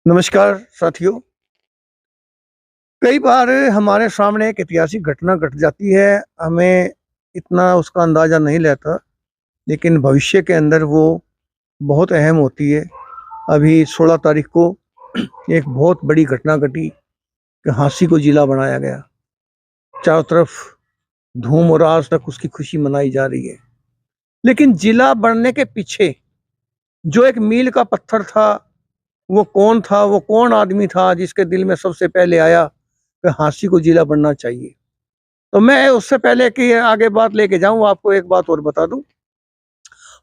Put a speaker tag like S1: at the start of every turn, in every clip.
S1: नमस्कार साथियों। कई बार हमारे सामने एक ऐतिहासिक घटना घट जाती है, हमें इतना उसका अंदाज़ा नहीं रहता, लेकिन भविष्य के अंदर वो बहुत अहम होती है। अभी 16 तारीख को एक बहुत बड़ी घटना घटी कि हांसी को जिला बनाया गया। चारों तरफ धूम और आज तक उसकी खुशी मनाई जा रही है। लेकिन जिला बनने के पीछे जो एक मील का पत्थर था, वो कौन था? वो कौन आदमी था जिसके दिल में सबसे पहले आया कि हांसी को जिला बनना चाहिए? तो मैं उससे पहले कि आगे बात लेके जाऊं, आपको एक बात और बता दूं।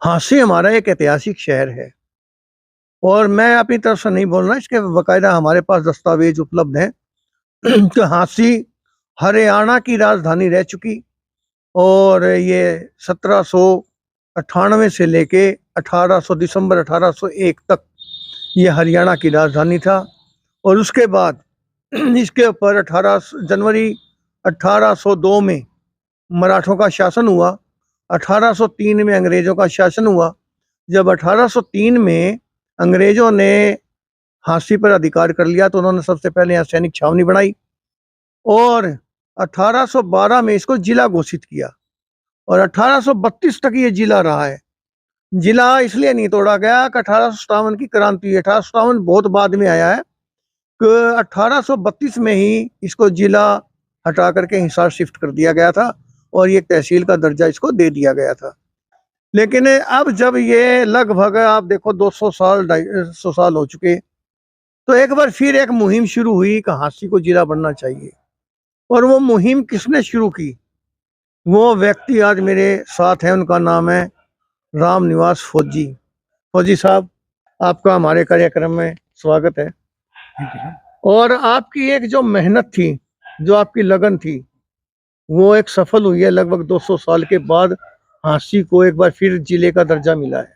S1: हांसी हमारा एक ऐतिहासिक शहर है और मैं अपनी तरफ से नहीं बोल रहा, इसके बाकायदा हमारे पास दस्तावेज उपलब्ध हैं कि हांसी हरियाणा की राजधानी रह चुकी और ये 1798 से लेके 1800 दिसंबर 1801 तक ये हरियाणा की राजधानी था। और उसके बाद इसके ऊपर 18 जनवरी 1802 में मराठों का शासन हुआ। 1803 में अंग्रेजों का शासन हुआ। जब 1803 में अंग्रेजों ने हांसी पर अधिकार कर लिया तो उन्होंने सबसे पहले यहाँ सैनिक छावनी बनाई और 1812 में इसको जिला घोषित किया और 1832 तक ये जिला रहा है। जिला इसलिए नहीं तोड़ा गया कि 1857 की क्रांति हुई। 1857 बहुत बाद में आया है कि 1832 में ही इसको जिला हटा करके हिसार शिफ्ट कर दिया गया था और ये तहसील का दर्जा इसको दे दिया गया था। लेकिन अब जब ये लगभग आप देखो 200 साल 250 साल हो चुके, तो एक बार फिर एक मुहिम शुरू हुई कि हांसी को जिला बनना चाहिए। और वो मुहिम किसने शुरू की? वो व्यक्ति आज मेरे साथ है, उनका नाम है राम निवास फौजी। फौजी साहब, आपका हमारे कार्यक्रम में स्वागत है। और आपकी एक जो मेहनत थी, जो आपकी लगन थी, वो एक सफल हुई है। लगभग 200 साल के बाद हांसी को एक बार फिर जिले का दर्जा मिला है।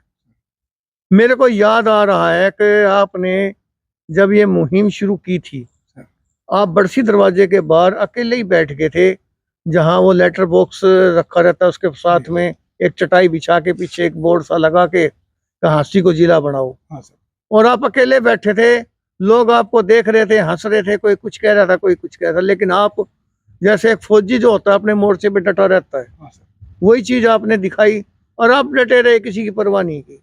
S1: मेरे को याद आ रहा है कि आपने जब ये मुहिम शुरू की थी, आप बरसी दरवाजे के बाहर अकेले ही बैठ गए थे, जहां वो लेटर बॉक्स रखा रहता है, उसके साथ में एक चटाई बिछा के पीछे एक बोर्ड सा लगा के हांसी को जिला बनाओ। और आप अकेले बैठे थे, लोग आपको देख रहे थे, हंस रहे थे, कोई कुछ कह रहा था, कोई कुछ कह रहा था, लेकिन आप जैसे एक फौजी जो होता है अपने मोर्चे पे डटा रहता है, वही चीज आपने दिखाई और आप डटे रहे, किसी की परवाह नहीं की।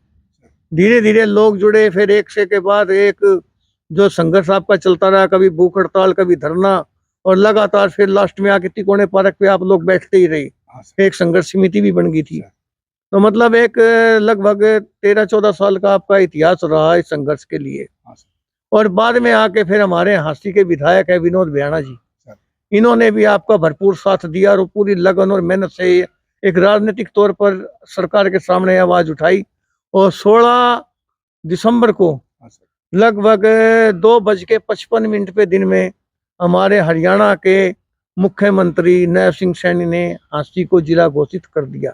S1: धीरे धीरे लोग जुड़े, फिर एक से के बाद एक जो संघर्ष आपका चलता रहा, कभी भूख हड़ताल, कभी धरना, और लगातार फिर लास्ट में आके तिकोने पार्क पे आप लोग बैठते ही रहे। एक संघर्ष समिति भी बन गई थी। तो मतलब एक लगभग 13-14 साल का आपका इतिहास रहा है इस संघर्ष के लिए। और बाद में आके फिर हमारे हांसी के विधायक है विनोद भयाना जी, इन्होंने भी आपका भरपूर साथ दिया और पूरी लगन और मेहनत से एक राजनीतिक तौर पर सरकार के सामने आवाज उठाई। और 16 दिसंबर को लगभग 2:55 पे दिन में हमारे हरियाणा के मुख्यमंत्री नैब सिंह सैनी ने हांसी को जिला घोषित कर दिया।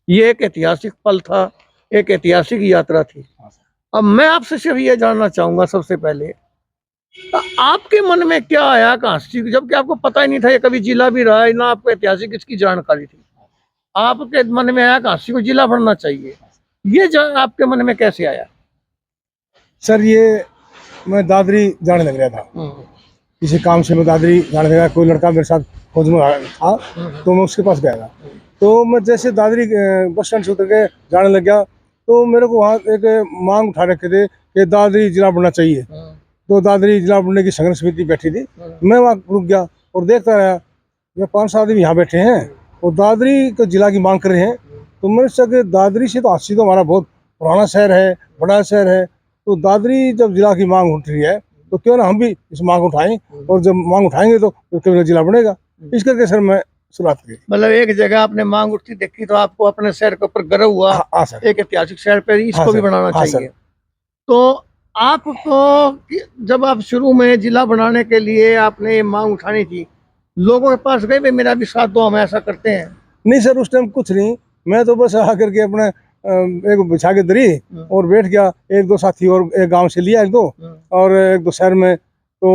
S1: ये एक ऐतिहासिक पल था, एक ऐतिहासिक यात्रा थी। अब मैं आपसे सिर्फ ये जानना चाहूंगा सबसे पहले, तो आपके मन में क्या आया कि हांसी, जबकि आपको पता ही नहीं था ये कभी जिला भी रहा है ना, आपको ऐतिहासिक इसकी जानकारी थी, आपके मन में आया कि हांसी को जिला बनना चाहिए, ये आपके मन में कैसे आया?
S2: सर, ये मैं दादरी जाने लग रहा था, किसी काम से मैं दादरी जाने लगा। कोई लड़का मेरे साथ फौज में था तो मैं उसके पास गया था। तो मैं जैसे दादरी बस स्टैंड से उतर के जाने लग गया तो मेरे को वहाँ एक मांग उठा रखे थे कि दादरी जिला बनना चाहिए। तो दादरी जिला बनने की संघर्ष समिति बैठी थी। मैं वहाँ रुक गया और देखता रहा, ये 5-7 आदमी यहाँ बैठे हैं और दादरी को जिला की मांग कर रहे हैं। तो मेरे से दादरी से तो हांसी तो हमारा बहुत पुराना शहर है, बड़ा शहर है, तो दादरी जब जिला की मांग उठ रही है तो क्यों ना हम भी इस मांग उठाएं, और जब मांग उठाएंगे तो क्यों जिला बनेगा। इस करके सर मैं शुरुआत की।
S1: मतलब एक जगह आपने मांग उठती देखी तो आपको अपने शहर के ऊपर गर्व हुआ।
S2: हाँ सर,
S1: एक ऐतिहासिक शहर पे इसको भी बनाना चाहिए।
S2: सर।
S1: तो आपको जब आप शुरू में जिला बनाने के लिए आपने ये मांग उठानी थी, लोगों के पास गए, भाई मेरा भी साथ दो, हम ऐसा करते हैं?
S2: नहीं सर, उस टाइम कुछ नहीं, मैं तो बस आकर के अपने एक बिछा के दरी और बैठ गया। 1-2 साथी और एक गांव से लिया, 1-2 और 1-2 शहर में तो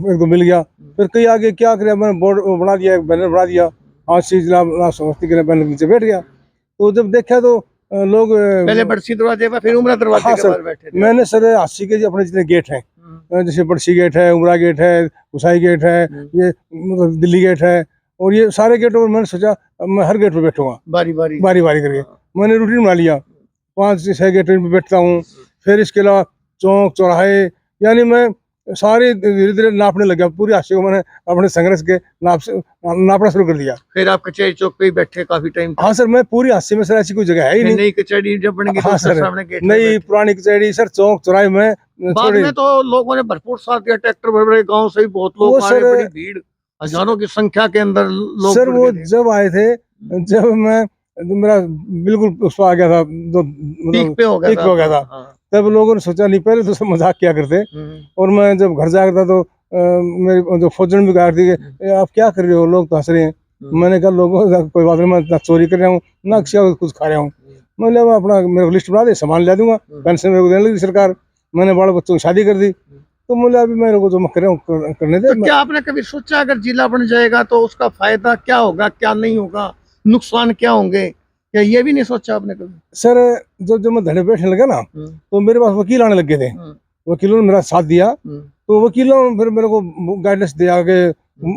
S2: 1-2 मिल गया। फिर कई आगे क्या करे, मैंने बोर्ड बना दिया, एक बैनर बना दिया, हांसी जिला समस्ती के बैनर नीचे बैठ गया। तो जब देखा तो लोग
S1: पहले बरसी दरवाजे पर, फिर उमरा दरवाजे के बाहर बैठे थे।
S2: मैंने सर हांसी के अपने जितने गेट हैं जैसे बड़सी गेट है, उमरा गेट है, कुसाई गेट है, ये मतलब दिल्ली गेट है, और ये सारे गेटों पर मैंने सोचा अब मैं हर गेट पर बैठूंगा
S1: बारी बारी
S2: बारी बारी करके। मैंने रूटीन बना लिया, 5 से 6 गेटों पर बैठता हूँ। फिर इसके अलावा चौक चौराहे, यानी मैं सारे धीरे धीरे नापने लग गया। पूरी हाशिए को मैंने अपने संघर्ष के नापना शुरू कर दिया।
S1: फिर आप कचहरी चौक पे ही बैठे काफी टाइम तक?
S2: हाँ सर, मैं पूरी हाशिए में सर ऐसी कोई जगह है ही नहीं।
S1: नई कचहरी जब बन गई तो
S2: हाँ
S1: उसके
S2: सर,
S1: सामने गेट
S2: नई पुरानी कचहरी सर, चौक चौराहे में
S1: बाद
S2: थोड़ी
S1: में तो लोगों ने भरपूर साथ दिया, ट्रैक्टर भर भरे, गांव से ही बहुत लोग
S2: वो
S1: आए,
S2: सर-
S1: बड़ी भीड़, हजारों की संख्या के अंदर लोग
S2: सर
S1: जुड़
S2: वो
S1: गए थे।
S2: जब आए थे, जब मैं मेरा बिल्कुल उस पर आ गया था,
S1: पीक पे हो गया
S2: पीक पे हो गया था।
S1: हाँ।
S2: तब लोगों ने सोचा नहीं, पहले तो सब मजाक किया करते। और मैं जब घर जा रहा था तो मेरी जो फौजन भी कहा थी कि आप क्या कर रहे हो, लोग तो हंस रहे हैं। मैंने कहा लोगों कोई बात नहीं, मैं ना चोरी कर रहा हूँ ना किसी का कुछ खा रहा हूँ। मैं अपना मेरे को लिस्ट बना दे, सामान ला दूंगा, पेंशन मेरे को देने लगी सरकार, मैंने बड़े बच्चों की शादी कर दी। तो बोले अभी मेरे को जो मैं कर रहा हूँ करने दे।
S1: तो क्या आपने कभी सोचा अगर जिला बन जाएगा तो उसका फायदा क्या होगा, क्या नहीं होगा, नुकसान क्या होंगे, क्या ये भी नहीं सोचा आपने कभी?
S2: सर जब मैं धरने बैठने लगा ना, तो मेरे पास वकील आने लगे थे। वकीलों ने मेरा साथ दिया, तो वकीलों ने फिर मेरे को गाइडेंस दिया कि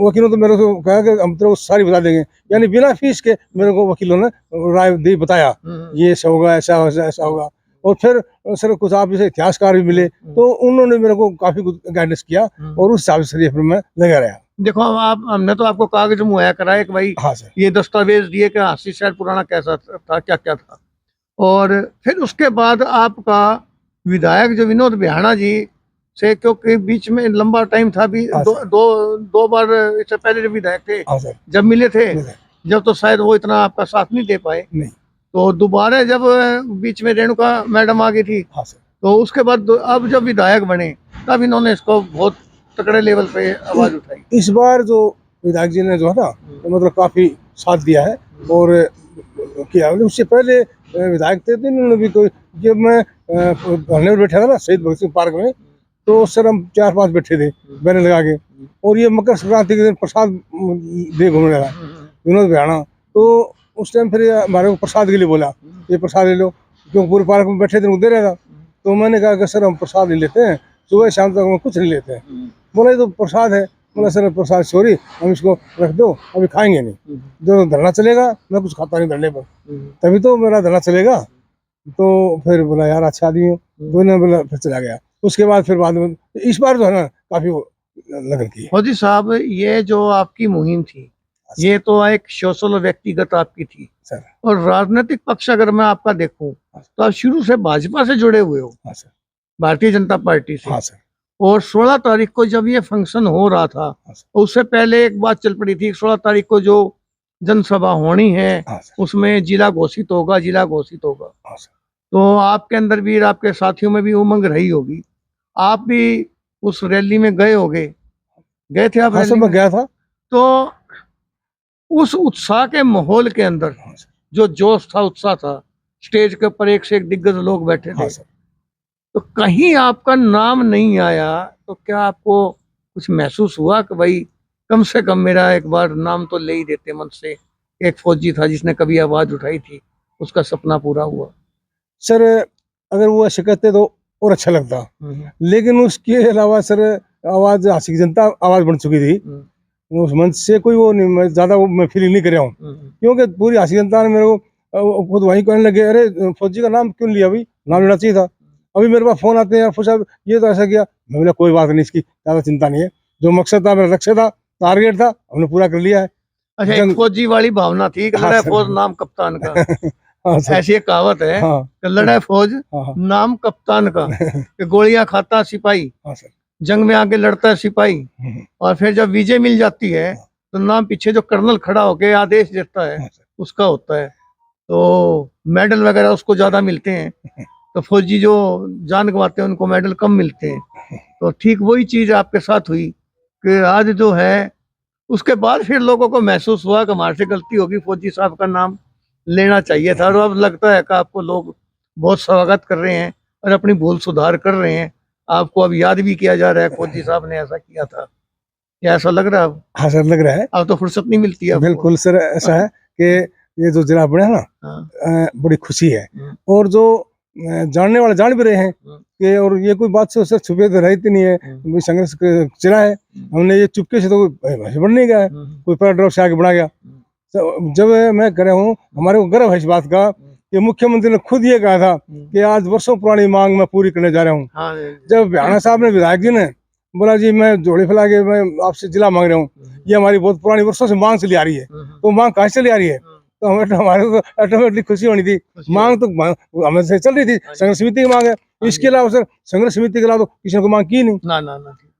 S2: वकीलों तो मेरे को कहा कि हम तेरे को सारी बता देंगे, यानी बिना फीस के मेरे को वकीलों ने राय दी, बताया ये ऐसा होगा, ऐसा होगा। और फिर सर कुछ आप जैसे इतिहासकार भी मिले, तो उन्होंने मेरे को काफी गाइडेंस किया, और उस हिसाब से फिर मैं लगा रहा।
S1: देखो आप, हमने तो आपको कागज मुहैया कराया कि भाई
S2: हाँ सर,
S1: ये दस्तावेज दिए कि हांसी शहर पुराना कैसा था, क्या क्या था। और फिर उसके बाद आपका विधायक जो विनोद बिहाना जी से, क्योंकि बीच में लंबा टाइम था भी,
S2: हाँ
S1: दो बार इससे पहले जो विधायक थे
S2: हाँ सर,
S1: जब मिले थे,
S2: मिले।
S1: जब तो शायद वो इतना आपका साथ नहीं दे पाए,
S2: नहीं।
S1: तो दोबारा जब बीच में रेणुका मैडम आ गई थी,
S2: हाँ सर,
S1: तो उसके बाद अब जब विधायक बने तब इन्होंने इसको बहुत तकड़े लेवल पे आवाज उठाई।
S2: इस बार जो विधायक जी ने जो है ना, तो मतलब काफी साथ दिया है और किया। उससे पहले विधायक थे तो इन्होंने भी कोई, जब मैं धरने में बैठा था ना शहीद भगत सिंह पार्क में, तो सर हम 4-5 बैठे थे बैनर लगा के, और ये मकर संक्रांति के दिन प्रसाद दे घूमने लगा विनोद बिहाना। तो उस टाइम फिर हमारे को प्रसाद के लिए बोला, ये प्रसाद ले लो, क्योंकि पूरे पार्क में बैठे थे, उधर रहा था। तो मैंने कहा कि सर हम प्रसाद ले लेते हैं, सुबह शाम तक हम कुछ नहीं लेते हैं। बोला ये तो प्रसाद है। बोला सर प्रसाद सॉरी, हम इसको रख दो, अभी खाएंगे नहीं, जो धरना चलेगा मैं कुछ खाता नहीं धरने पर, तभी तो मेरा धरना चलेगा। तो फिर बोला यार अच्छा आदमी हो, दोनों बोला, फिर चला गया। उसके बाद फिर बाद में इस बार जो है ना काफी लगन की।
S1: मोदी साहब, ये जो आपकी मुहिम थी, ये तो एक सोशल व्यक्तिगत आपकी थी
S2: सर।
S1: और राजनीतिक पक्ष अगर मैं आपका देखूं तो आप शुरू से भाजपा से जुड़े हुए हो,
S2: हाँ सर,
S1: भारतीय जनता पार्टी से।
S2: हाँ सर,
S1: और 16 तारीख को जब ये फंक्शन हो रहा था, उससे पहले एक बात चल पड़ी थी, 16 तारीख को जो जनसभा होनी है
S2: हाँ सर,
S1: उसमें जिला घोषित होगा, जिला घोषित होगा।
S2: हाँ सर।
S1: तो आपके अंदर भी, आपके साथियों में भी उमंग रही होगी, आप भी उस रैली में गए होगे, गए थे आप?
S2: हाँ सर,
S1: रैली
S2: मैं
S1: में
S2: गया था।
S1: तो उस उत्साह के माहौल के अंदर
S2: हाँ सर,
S1: जो जोश था, उत्साह था, स्टेज के ऊपर एक से एक दिग्गज लोग बैठे थे,
S2: हाँ सर।
S1: तो कहीं आपका नाम नहीं आया, तो क्या आपको कुछ महसूस हुआ कि भाई कम से कम मेरा एक बार नाम तो ले ही देते मन से? एक फौजी था जिसने कभी आवाज उठाई थी, उसका सपना पूरा हुआ।
S2: सर अगर वो ऐसे कहते तो और अच्छा लगता, लेकिन उसके अलावा सर आवाज हासिल जनता आवाज बन चुकी थी, उस मंच से कोई वो नहीं, मैं ज्यादा वो मैं फील नहीं कर रहा हूँ, क्योंकि पूरी हासिल जनता ने मेरे को खुद वहीं कहने लगे अरे फौजी का नाम क्यों लिया, अभी नाम लेना चाहिए था। अभी मेरे पास फोन आते हैं, यार साहब ये तो ऐसा किया। मैं बोला कोई बात नहीं, इसकी ज्यादा चिंता नहीं है, जो मकसद था, मेरा लक्ष्य था, टारगेट था, हमने पूरा कर लिया है।
S1: अच्छा, एक फौजी वाली भावना थी कि
S2: हाँ
S1: लड़ा
S2: सर।
S1: फौज नाम कप्तान का।
S2: हाँ सर,
S1: ऐसी एक कहावत है
S2: हाँ
S1: कि लड़ा फौज
S2: हाँ
S1: नाम कप्तान का, कि गोलियां खाता सिपाही,
S2: हाँ सर,
S1: जंग में आगे लड़ता है सिपाही, और फिर जब विजय मिल जाती है तो नाम पीछे जो कर्नल खड़ा होके आदेश देता है उसका होता है, तो मेडल वगैरह उसको ज्यादा मिलते हैं, तो फौजी जो जान गंवाते हैं उनको मेडल कम मिलते हैं। तो ठीक वही चीज आपके साथ हुई कि आज जो है, उसके बाद फिर लोगों को महसूस हुआ कि हमारे से गलती होगी, फौजी साहब का नाम लेना चाहिए था, और अब लगता है कि आपको लोग बहुत स्वागत कर रहे हैं और अपनी भूल सुधार कर रहे हैं, आपको अब याद भी किया जा रहा है फौजी साहब ने ऐसा किया था। क्या ऐसा लग रहा है अब?
S2: हाँ सर, लग रहा है।
S1: अब तो फुर्सत नहीं मिलती है।
S2: बिल्कुल सर, ऐसा है कि ये जो जिला बना है ना,
S1: हाँ।
S2: बड़ी खुशी है।
S1: हम्म।
S2: और जो जानने वाले जान भी रहे हैं कि, और ये कोई बात से उससे छुपे तो रहती नहीं है, भाई संघर्ष चला है, हमने ये चुपके से तो बढ़ नहीं गया है, कोई पैराग्राफ से आगे बढ़ा गया। तो जब मैं कह रहा हूँ, हमारे को गर्व है इस बात का कि मुख्यमंत्री ने खुद ये कहा था कि आज वर्षों पुरानी मांग मैं पूरी करने जा रहा हूँ। जब भ्याणा साहब ने, विधायक जी ने बोला जी मैं जोड़ी फैला के मैं आपसे जिला मांग रहा हूँ, ये हमारी बहुत पुरानी वर्षों से मांग चली आ रही है, तो मांग कहाँ से चली आ रही है, तो हमारे को ऑटोमेटिकली खुशी होनी थी। मांग तो हमें से चल रही थी, संघर्ष समिति की मांग है, इसके अलावा सर संघर्ष समिति के अलावा तो किसी को मांग की नहीं।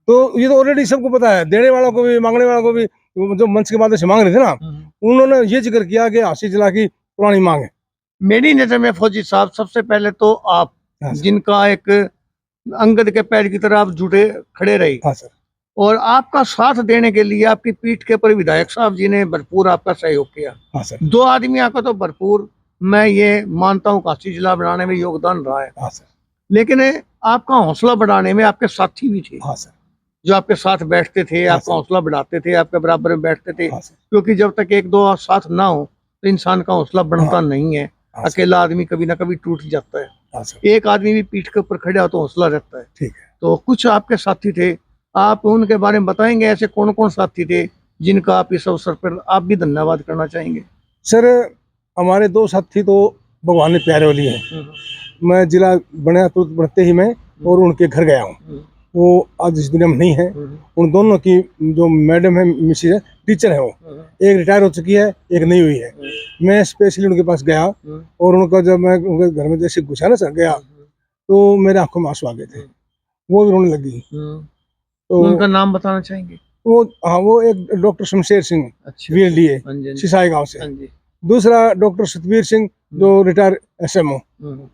S2: तो ये तो ऑलरेडी सबको पता है, देने वालों को भी मांगने वालों को भी, जो मंच के माध्यम से मांग रहे थे ना, उन्होंने ये जिक्र किया कि हासी जिला की पुरानी मांग है।
S1: मेरी नजर में फौजी साहब, सबसे पहले तो आप, जिनका एक अंगद के पैर की तरह आप जुटे खड़े रहे,
S2: हाँ सर,
S1: और आपका साथ देने के लिए आपकी पीठ के ऊपर विधायक साहब जी ने भरपूर आपका सहयोग किया।
S2: हाँ सर,
S1: 2 आदमियों का तो भरपूर मैं ये मानता हूँ काशी जिला बनाने में योगदान रहा है।
S2: हाँ सर,
S1: लेकिन आपका हौसला बढ़ाने में आपके साथी भी थे।
S2: हाँ सर,
S1: जो आपके साथ बैठते थे,
S2: हाँ
S1: आपका हौसला बढ़ाते थे, आपके बराबर में बैठते थे।
S2: हाँ सर,
S1: क्योंकि जब तक 1-2 साथ ना हो तो इंसान का हौसला बढ़ता नहीं है।
S2: हाँ
S1: अकेला आदमी कभी ना कभी टूट जाता है।
S2: हाँ सर,
S1: एक आदमी भी पीठ के ऊपर खड़ा हो तो हौसला रहता है।
S2: ठीक है।
S1: तो कुछ आपके साथी थे, आप उनके बारे में बताएंगे, ऐसे कौन कौन साथी थे जिनका आप इस अवसर पर आप भी धन्यवाद करना चाहेंगे?
S2: सर हमारे 2 साथी तो भगवान ने प्यारे वाली हैं। मैं जिला बना तो बढ़ते ही मैं और उनके घर गया हूँ, वो आज इस दुनिया में नहीं है। उन दोनों की जो मैडम है, मिसेज है, टीचर है, वो एक रिटायर हो चुकी है, एक नहीं हुई है। मैं स्पेशली उनके पास गया और उनका जब मैं उनके घर में जैसे घुसा ना सर गया, तो मेरे आंखों में आंसू आ गए थे, वो भी रोने लगी।
S1: तो उनका नाम बताना चाहेंगे?
S2: वो, हाँ, वो एक डॉक्टर शमशेर सिंह, VLDA सिसाई गांव से, दूसरा डॉक्टर सतबीर सिंह जो रिटायर SMO,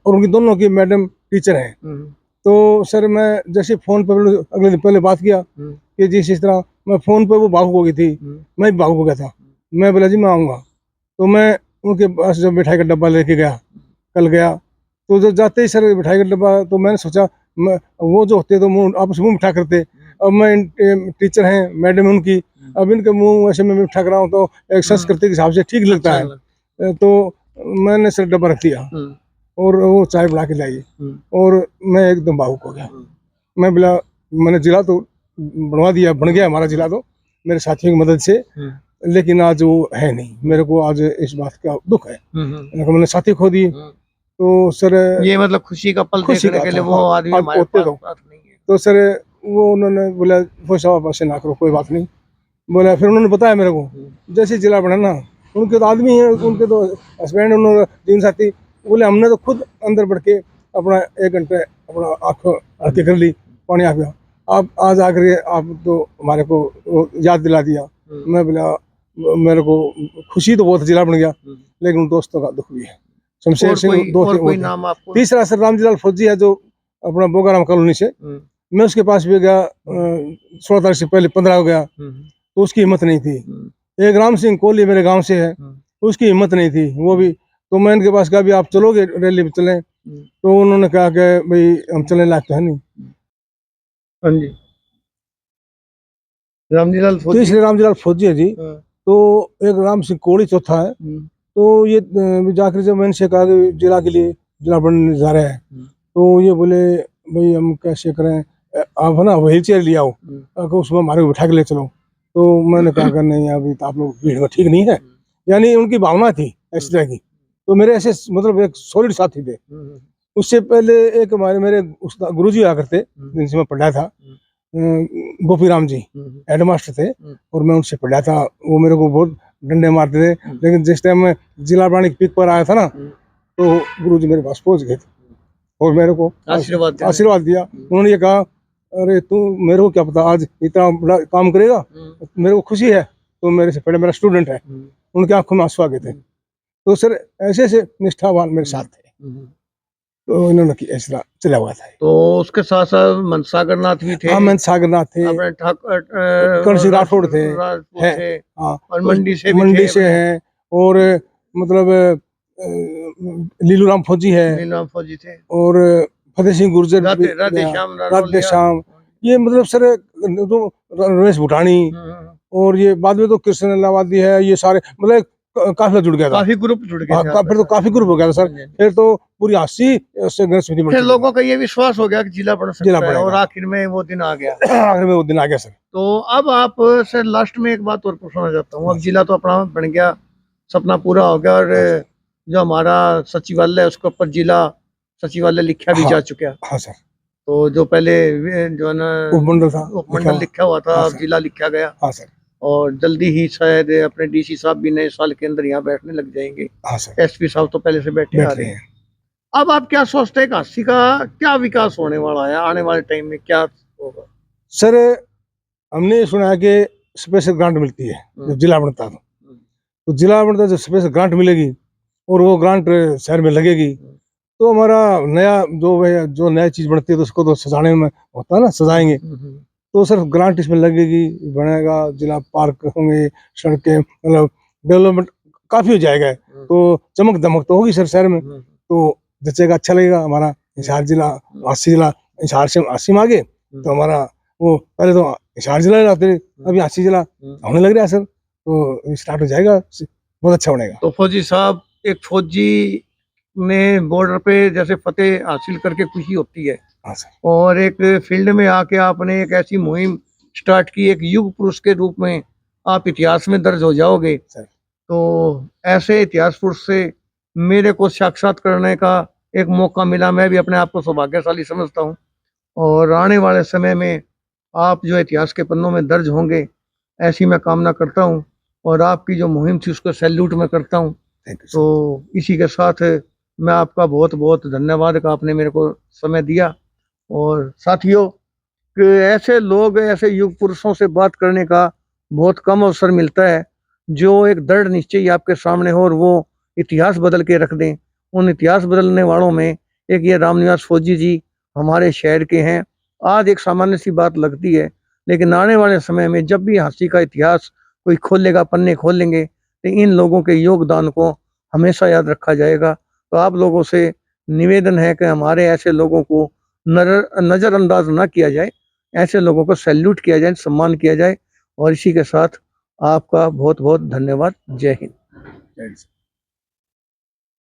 S2: और उनकी दोनों की मैडम टीचर हैं। तो सर मैं जैसे फोन पर अगले दिन पहले बात किया कि जी इस तरह, मैं फोन पर, वो भावुक हो गई थी, मैं भी भावुक हो गया था। मैं बोला जी मैं आऊँगा, तो मैं उनके पास जब मिठाई का डब्बा लेके गया, कल गया, तो जब जाते ही सर मिठाई का डब्बा, तो मैंने सोचा वो जो होते तो मुँह आपस मुँह मिठा करते, अब मैं टीचर हैं, मैडम है उनकी, अब इनके मुँह वैसे मैं मिठा कर रहा हूँ तो एक संस्कृति के हिसाब से ठीक लगता है। तो मैंने सर डब्बा रख दिया और वो चाय बना के लाई, और मैं एकदम भावुक हो गया। मैं बोला, मैंने जिला तो बनवा दिया, बन गया हमारा जिला तो मेरे साथियों की मदद से, लेकिन आज वो है नहीं। मेरे को आज इस बात का दुख है, मैंने साथी खो दिए। तो सर
S1: ये मतलब खुशी का पल देखने के लिए वो आदमी हमारे पास नहीं है।
S2: तो सर वो उन्होंने बोला वो सब ऐसे ना करो, कोई बात नहीं बोला। फिर उन्होंने बताया मेरे को, जैसे जिला बना ना, उनके तो आदमी हैं, उनके तो हस्बैंड, उन्होंने जीवन साथी, बोले हमने तो खुद अंदर बढ़ के अपना 1 घंटे अपना आँखों हल्के कर ली, पानी आ गया। आप आज आकर के आप तो हमारे को याद दिला दिया। मैं बोला मेरे को खुशी तो बहुत, जिला बन गया, लेकिन उन दोस्तों का दुख भी है। शमशेर सिंह दो, तीसरा सर रामजीलाल फौजी है जो अपना बोगाराम कॉलोनी से, मैं उसके पास भी गया 16 तारीख से पहले 15 हो गया, तो उसकी हिम्मत नहीं थी। एक राम सिंह कोहली मेरे गांव से है, उसकी हिम्मत नहीं थी, वो भी, तो मैं इनके पास कहा भी आप चलोगे रैली में चलें, तो उन्होंने कहा कि भाई हम चलने लायक तो है नहीं।
S1: हाँ जी, रामजीलाल फौजी,
S2: तीसरे रामजीलाल फौजी है जी। तो एक राम सिंह कोहली चौथा है। तो ये जाकर जब मैंने से कहा कि जिला के लिए जिला बनने जा रहे हैं, तो ये बोले भाई हम कैसे करें, आप है ना व्हील चेयर ले आओ, उसमें हमारे बिठा के ले चलो। तो मैंने कहा कि नहीं अभी तो आप लोग भीड़ में ठीक नहीं है, यानी उनकी भावना थी इस तरह की। तो मेरे ऐसे मतलब एक सॉलिड साथी थे। उससे पहले एक हमारे मेरे गुरुजी आकर थे, जिनसे मैं पढ़ा था, गोपी राम जी हेडमास्टर थे, और मैं उनसे पढ़ा था। वो मेरे को बहुत डंडे मारते थे, लेकिन जिस टाइम मैं जिला प्राणी की पीक पर आया था ना, तो गुरुजी मेरे पास पहुंच गए थे और मेरे को आशीर्वाद दिया। उन्होंने ये कहा अरे तू, मेरे को क्या पता आज इतना बड़ा काम करेगा, मेरे को खुशी है, तो मेरे से पहले मेरा स्टूडेंट है। उनकी आंखों में आंसू आ गए थे। तो सर ऐसे ऐसे निष्ठावान मेरे साथ थे, तो इन्होंने ऐसा चला हुआ था।
S1: तो उसके साथ साथ मनसागर नाथ भी थे।
S2: हाँ, मनसागर नाथ थे, कर्ण सिंह राठौड़ थे, हाँ,
S1: और मंडी से
S2: हैं, और मतलब लीलू राम फौजी है,
S1: थे,
S2: और फतेह सिंह गुर्जर, राधे श्याम, ये मतलब सर रमेश भूटानी, और ये बाद में तो कृष्ण लावादी है, ये सारे मतलब काफिला जुड़ गया था।
S1: काफी ग्रुप जुड़ गए थे
S2: फिर तो काफी ग्रुप हो गया था सर। फिर तो पूरी 80 से गणेश समिति बन
S1: फिर
S2: चुकी
S1: लोगों का ये विश्वास हो गया कि जिला बन
S2: जिला
S1: सकता है और
S2: बनेगा।
S1: आखिर में वो दिन आ गया।
S2: थी। आखिर में वो दिन आ गया सर।
S1: तो अब आप से लास्ट में एक बात और पूछना चाहता हूँ। अब जिला तो अपना बन गया, सपना पूरा हो गया, और जो हमारा सचिवालय है उसके ऊपर जिला सचिवालय लिखा भी
S2: हाँ।
S1: जा चुका।
S2: हाँ सर।
S1: तो जो पहले जो है ना
S2: उपमंडल था,
S1: उपमंडल लिखा हुआ था,
S2: हाँ
S1: अब
S2: सर।
S1: जिला लिखा गया।
S2: हाँ सर।
S1: और जल्दी ही शायद अपने डीसी साहब भी नए साल के अंदर यहाँ बैठने लग जाएंगे।
S2: हाँ सर।
S1: एसपी साहब तो पहले से बैठे आ
S2: बैठ
S1: रहे
S2: रहे
S1: हैं।
S2: हैं।
S1: अब आप क्या सोचते हैं काशी का क्या विकास होने वाला है, आने वाले टाइम में क्या होगा?
S2: सर हमने सुना है कि स्पेशल ग्रांट मिलती है जब जिला बनता है, तो जिला बनता है जब स्पेशल ग्रांट मिलेगी और वो ग्रांट शहर में लगेगी, तो हमारा नया जो नया चीज बनती है तो उसको तो सजाने में होता है ना, सजाएंगे। तो सर ग्रांट इसमें लगेगी, बनेगा, जिला पार्क होंगे, सड़कें, मतलब डेवलपमेंट काफी हो जाएगा। तो चमक दमक तो होगी सर शहर में, तो जचेगा, अच्छा लगेगा। हमारा हिसार जिला 80 जिला, हिसार से 80 में आगे तो हमारा वो पहले तो हिसार जिला रहते, अभी 80 जिला होने लग रहा है सर, तो स्टार्ट हो जाएगा, बहुत अच्छा बनेगा।
S1: तो फौजी साहब, एक फौजी में बॉर्डर पे जैसे फतेह हासिल करके खुशी होती है,
S2: हाँ सर।
S1: और एक फील्ड में आके आपने एक ऐसी मुहिम स्टार्ट की, एक युग पुरुष के रूप में आप इतिहास में दर्ज हो जाओगे
S2: सर।
S1: तो ऐसे इतिहास पुरुष से मेरे को साक्षात करने का एक मौका मिला। मैं भी अपने आप को सौभाग्यशाली समझता हूँ, और आने वाले समय में आप जो इतिहास के पन्नों में दर्ज होंगे, ऐसी मैं कामना करता हूँ। और आपकी जो मुहिम थी उसको सैल्यूट मैं करता हूँ।
S2: Thank you sir.
S1: तो इसी के साथ मैं आपका बहुत बहुत धन्यवाद कि आपने मेरे को समय दिया। और साथियों, कि ऐसे लोग, ऐसे युग पुरुषों से बात करने का बहुत कम अवसर मिलता है, जो एक दृढ़ निश्चय आपके सामने हो और वो इतिहास बदल के रख दें। उन इतिहास बदलने वालों में एक ये रामनिवास फौजी जी हमारे शहर के हैं। आज एक सामान्य सी बात लगती है, लेकिन आने वाले समय में जब भी हाँसी का इतिहास कोई खोलेगा, पन्ने खोलेंगे, तो इन लोगों के योगदान को हमेशा याद रखा जाएगा। तो आप लोगों से निवेदन है कि हमारे ऐसे लोगों को नज़रअंदाज ना किया जाए, ऐसे लोगों को सैल्यूट किया जाए, सम्मान किया जाए। और इसी के साथ आपका बहुत बहुत धन्यवाद। जय हिंद।